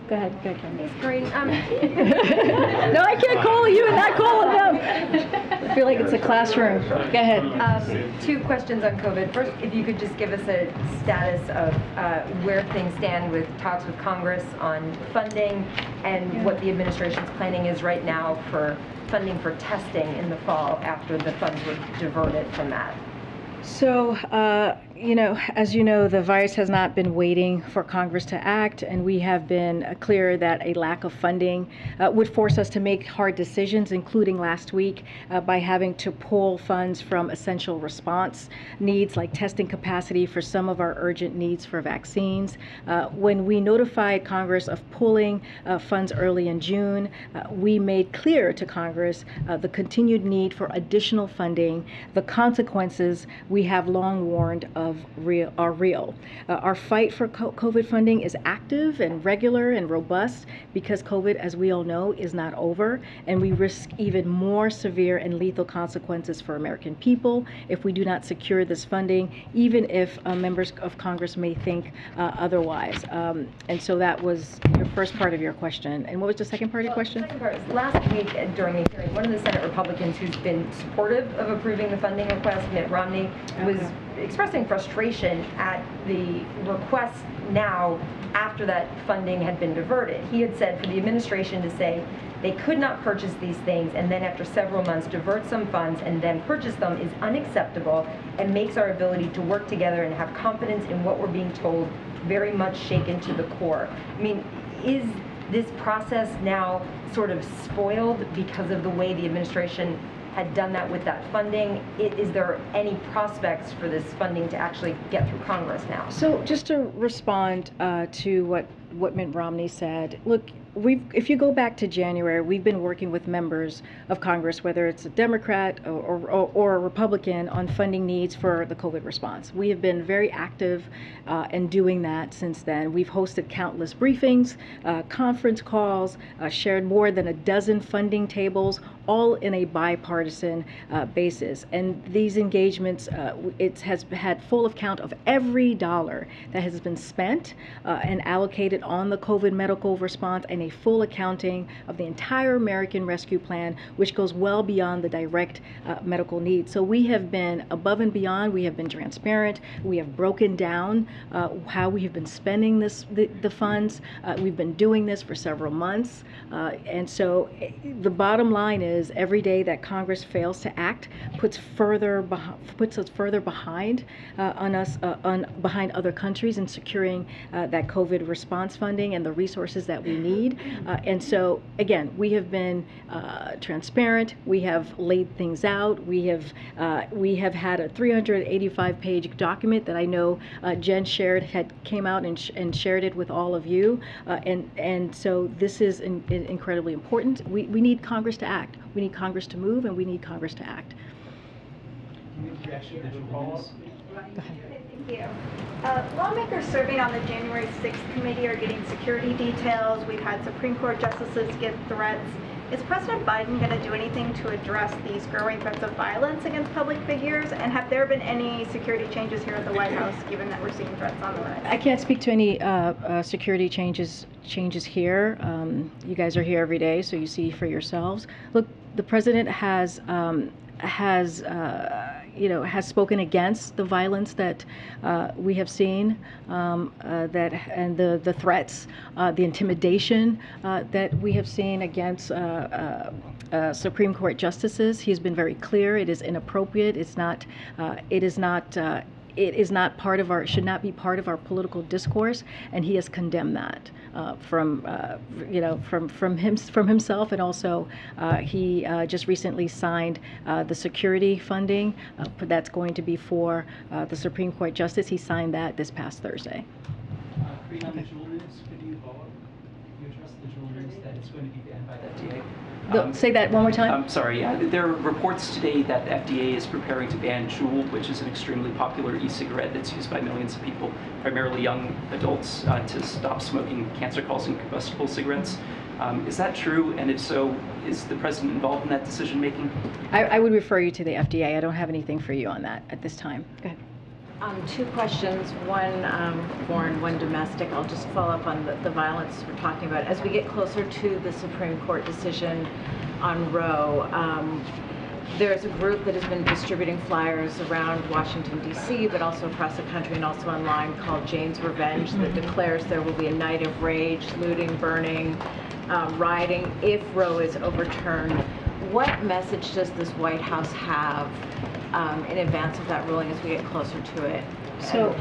Go ahead, Karen. It's great. No, I can't call you and not call them. I feel like it's a classroom. Go ahead. Two questions on COVID. First, if you could just give us a status of where things stand with talks with Congress on funding and what the administration's planning is right now for funding for testing in the fall after the funds were diverted from that. So you know, as you know, the virus has not been waiting for Congress to act, and we have been clear that a lack of funding would force us to make hard decisions, including last week by having to pull funds from essential response needs like testing capacity for some of our urgent needs for vaccines. When we notified Congress of pulling funds early in June, we made clear to Congress the continued need for additional funding. The consequences we have long warned of are real. Our fight for COVID funding is active and regular and robust because COVID, as we all know, is not over, and we risk even more severe and lethal consequences for American people if we do not secure this funding, even if members of Congress may think otherwise. And so that was your first part of your question. And what was the second part of your question? The second part is last week during a hearing, one of the Senate Republicans who's been supportive of approving the funding request, Mitt Romney, was expressing frustration at the request now after that funding had been diverted. He had said for the administration to say they could not purchase these things and then after several months divert some funds and then purchase them is unacceptable and makes our ability to work together and have confidence in what we're being told very much shaken to the core. I mean, is this process now sort of spoiled because of the way the administration had done that with that funding? Is there any prospects for this funding to actually get through Congress now? So just to respond to what Mitt Romney said, look, if you go back to January, we've been working with members of Congress, whether it's a Democrat or a Republican, on funding needs for the COVID response. We have been very active in doing that since then. We've hosted countless briefings, conference calls, shared more than a dozen funding tables, all in a bipartisan basis. And these engagements, it has had full account of every dollar that has been spent and allocated on the COVID medical response, and a full accounting of the entire American Rescue Plan, which goes well beyond the direct medical needs. So we have been above and beyond. We have been transparent. We have broken down how we have been spending the funds. We've been doing this for several months. And so the bottom line is every day that Congress fails to act puts us further behind behind other countries in securing that COVID response funding and the resources that we need. And so, again, we have been transparent. We have laid things out. We have had a 385-page document that I know Jen came out and shared it with all of you. And so this is incredibly important. We need Congress to act. We need Congress to move, and we need Congress to act. Thank you. Lawmakers serving on the January 6th committee are getting security details. We've had Supreme Court justices give threats. Is President Biden going to do anything to address these growing threats of violence against public figures? And have there been any security changes here at the White House, given that we're seeing threats on the rise? I can't speak to any security changes here. You guys are here every day, so you see for yourselves. Look, the president has spoken against the violence that we have seen, and the threats, the intimidation that we have seen against Supreme Court justices. He's been very clear. It is inappropriate. It should not be part of our political discourse, and he has condemned that from himself, and also he just recently signed the security funding that's going to be for the Supreme Court justice. He signed that this past Thursday. Karine, on the dual use, could you address the dual use that it's going to be banned by the FDA? Say that one more time. I'm sorry. There are reports today that the FDA is preparing to ban Juul, which is an extremely popular e-cigarette that's used by millions of people, primarily young adults, to stop smoking cancer-causing combustible cigarettes. Is that true? And if so, is the president involved in that decision making? I would refer you to the FDA. I don't have anything for you on that at this time. Go ahead. Two questions, one foreign, one domestic. I'll just follow up on the violence we're talking about. As we get closer to the Supreme Court decision on Roe, there's a group that has been distributing flyers around Washington, D.C., but also across the country and also online, called Jane's Revenge, that declares there will be a night of rage, looting, burning, rioting if Roe is overturned. what message does this White House have in advance of that ruling as we get closer to it? So,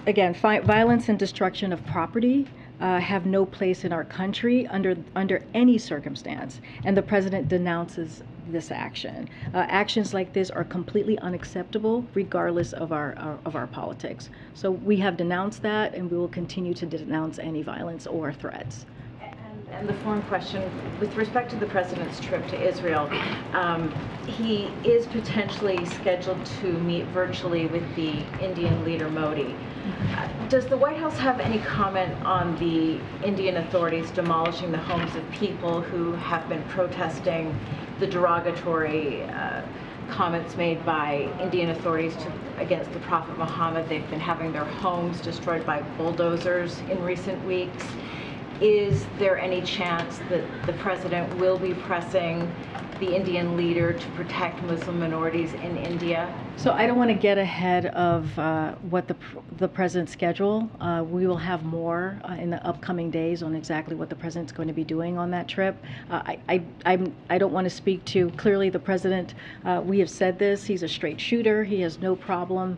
again, violence and destruction of property have no place in our country under any circumstance, and the president denounces this action. Actions like this are completely unacceptable, regardless of our politics. So we have denounced that, and we will continue to denounce any violence or threats. And the foreign question, with respect to the president's trip to Israel, he is potentially scheduled to meet virtually with the Indian leader Modi. Does the White House have any comment on the Indian authorities demolishing the homes of people who have been protesting the derogatory comments made by Indian authorities against the Prophet Muhammad? They've been having their homes destroyed by bulldozers in recent weeks. Is there any chance that the president will be pressing the Indian leader to protect Muslim minorities in India? So I don't want to get ahead of what the president's schedule. We will have more in the upcoming days on exactly what the president's going to be doing on that trip. I don't want to speak to, clearly the president, we have said this, he's a straight shooter. He has no problem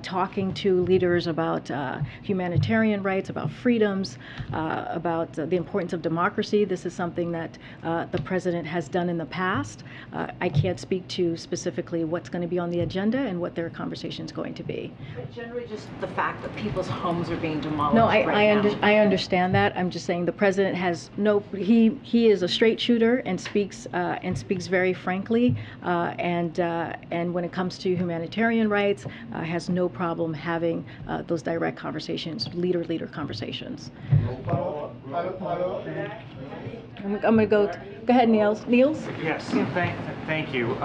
talking to leaders about humanitarian rights, about freedoms, about the importance of democracy. This is something that the president has done in the past. I can't speak to specifically what's going to be on the agenda and what their conversation is going to be. But generally just the fact that people's homes are being demolished No, now. I understand that. I'm just saying the president has no, he is a straight shooter and speaks very frankly, and when it comes to humanitarian rights, has no problem having those direct conversations, leader conversations. I'm going to go ahead, Niels. Yes, thank you.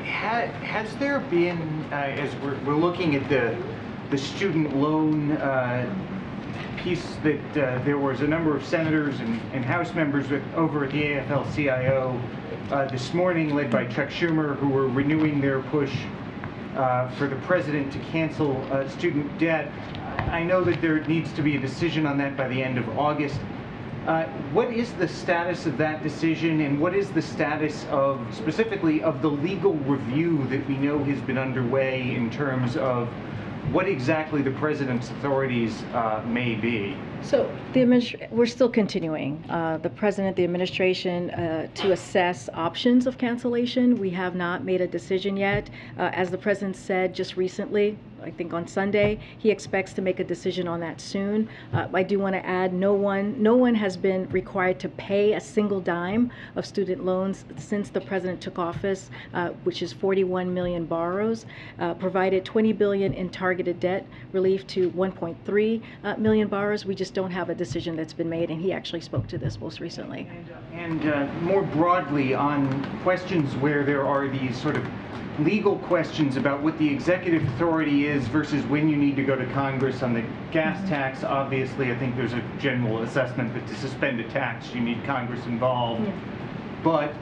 Has there been, as we're looking at the student loan piece, that there was a number of senators and House members over at the AFL-CIO this morning, led by Chuck Schumer, who were renewing their push for the president to cancel student debt. I know that there needs to be a decision on that by the end of August. What is the status of that decision, and what is the status of, specifically, of the legal review that we know has been underway in terms of what exactly the president's authorities may be? So we're still continuing. The president, the administration, to assess options of cancellation. We have not made a decision yet. As the president said just recently, I think on Sunday, he expects to make a decision on that soon. I do want to add, no one has been required to pay a single dime of student loans since the president took office, which is 41 million borrowers, provided 20 billion in targeted debt relief to 1.3 million borrowers. We just don't have a decision that's been made, and he actually spoke to this most recently. And more broadly, on questions where there are these sort of legal questions about what the executive authority is versus when you need to go to Congress on the gas tax, obviously I think there's a general assessment that to suspend a tax you need Congress involved. Yeah. But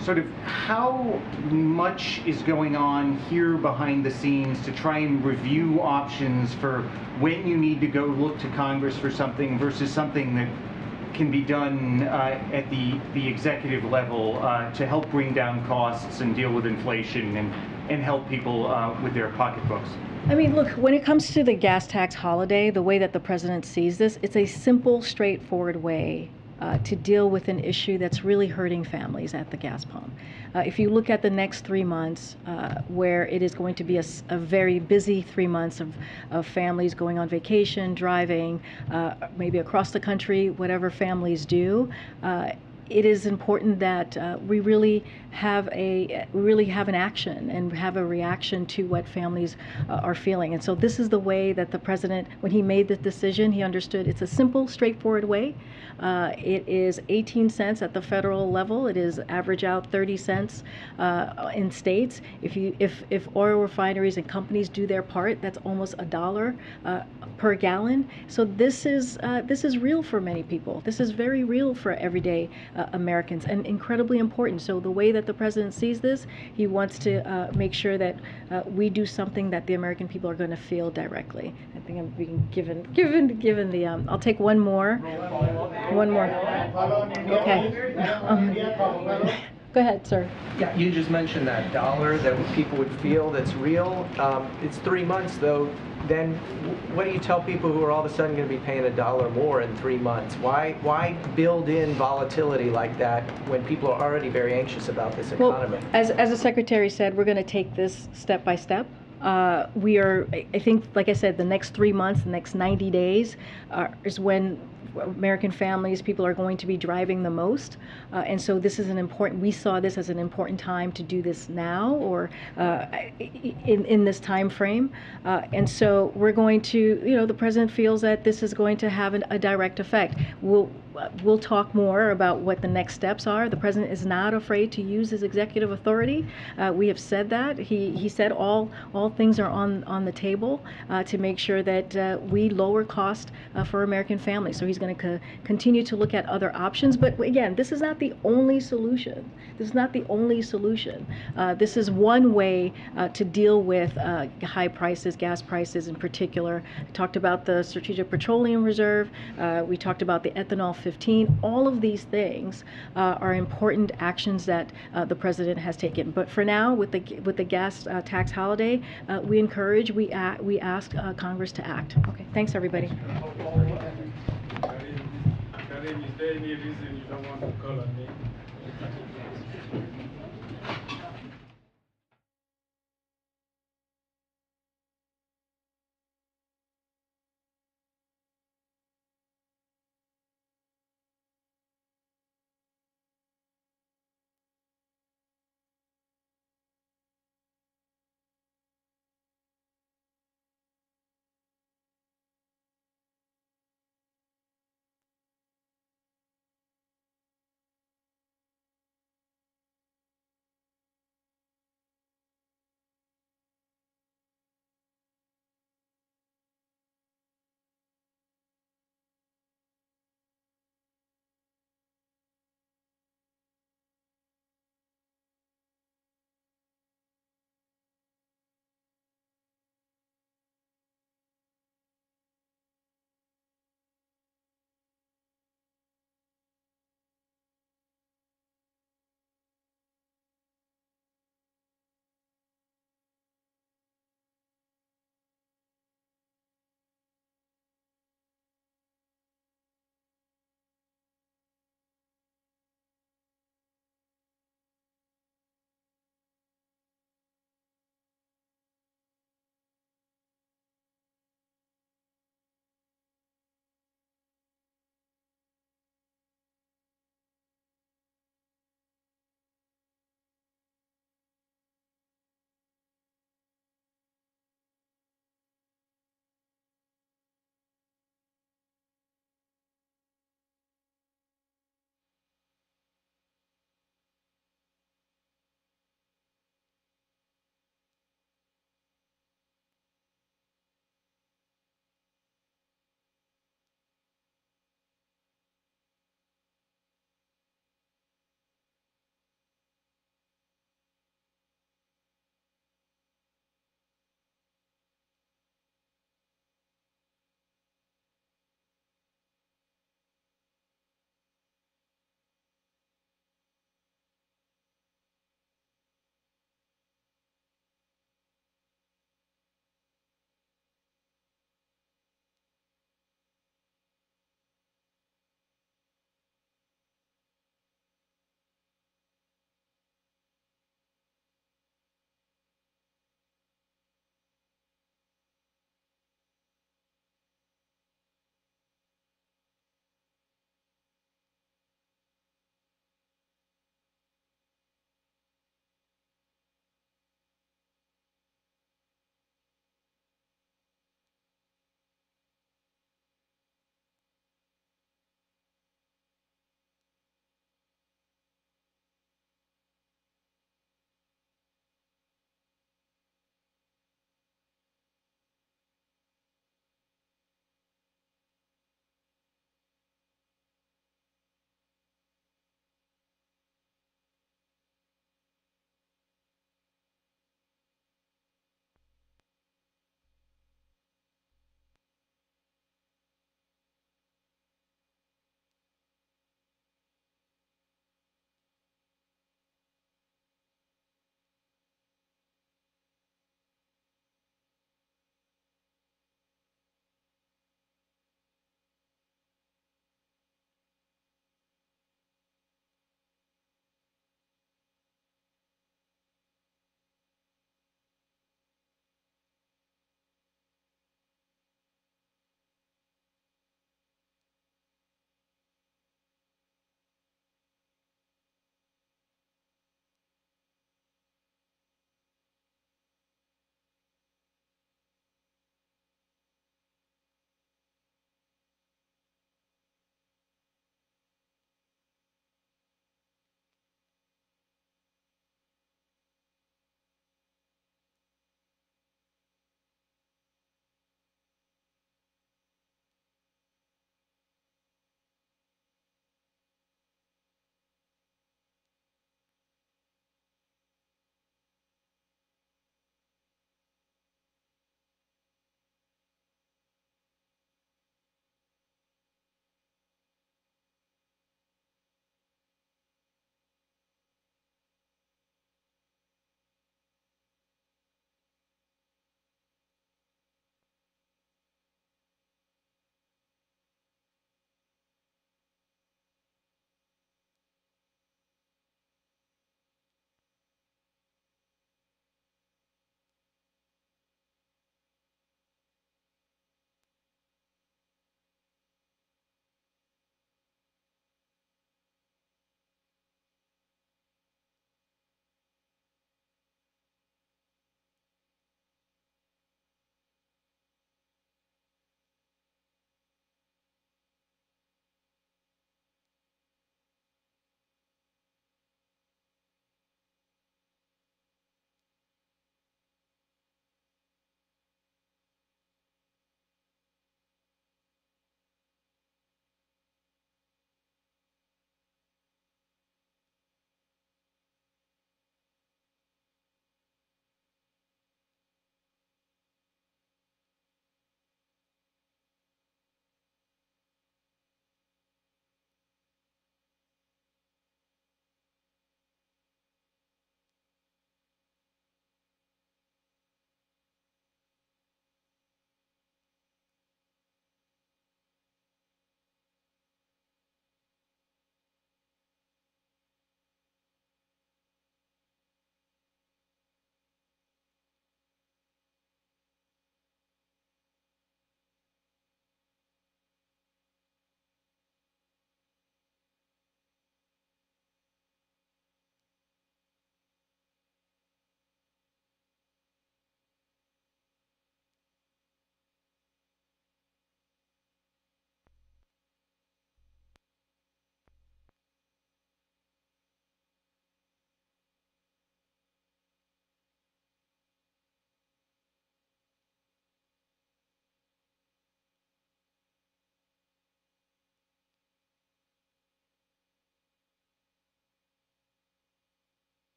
sort of how much is going on here behind the scenes to try and review options for when you need to go look to Congress for something versus something that can be done at the executive level to help bring down costs and deal with inflation and help people with their pocketbooks? I mean, look, when it comes to the gas tax holiday, the way that the president sees this, it's a simple, straightforward way to deal with an issue that's really hurting families at the gas pump. If you look at the next 3 months, where it is going to be a very busy 3 months of families going on vacation, driving, maybe across the country, whatever families do, it is important that we really have an action and have a reaction to what families are feeling. And so this is the way that the president, when he made the decision, he understood it's a simple, straightforward way. It is 18 cents at the federal level. It is average out 30 cents in states. If oil refineries and companies do their part, that's almost $1 per gallon. So this is real for many people. This is very real for everyday Americans, and incredibly important. So the way that the president sees this, he wants to make sure that we do something that the American people are going to feel directly. I think I'm being given the. I'll take one more. Okay. Go ahead, sir. Yeah, you just mentioned that dollar that people would feel that's real. It's 3 months though. Then what do you tell people who are all of a sudden going to be paying $1 more in 3 months? Why build in volatility like that when people are already very anxious about this economy? Well, as the Secretary said, we're going to take this step by step. We are, I think, like I said, the next 3 months, the next 90 days is when American families, people are going to be driving the most. And so this is we saw this as an important time to do this now or in this time frame. And so we're going to, the President feels that this is going to have a direct effect. We'll talk more about what the next steps are. The President is not afraid to use his executive authority. We have said that. He said all things are on the table to make sure that we lower cost for American families. So he's going to continue to look at other options. But again, this is not the only solution. This is not the only solution. This is one way to deal with high prices, gas prices in particular. We talked about the Strategic Petroleum Reserve. We talked about the ethanol 15. All of these things are important actions that the President has taken. But for now, with the gas tax holiday, we ask Congress to act. Okay, thanks everybody. Karine, is there any reason you don't want to call on me?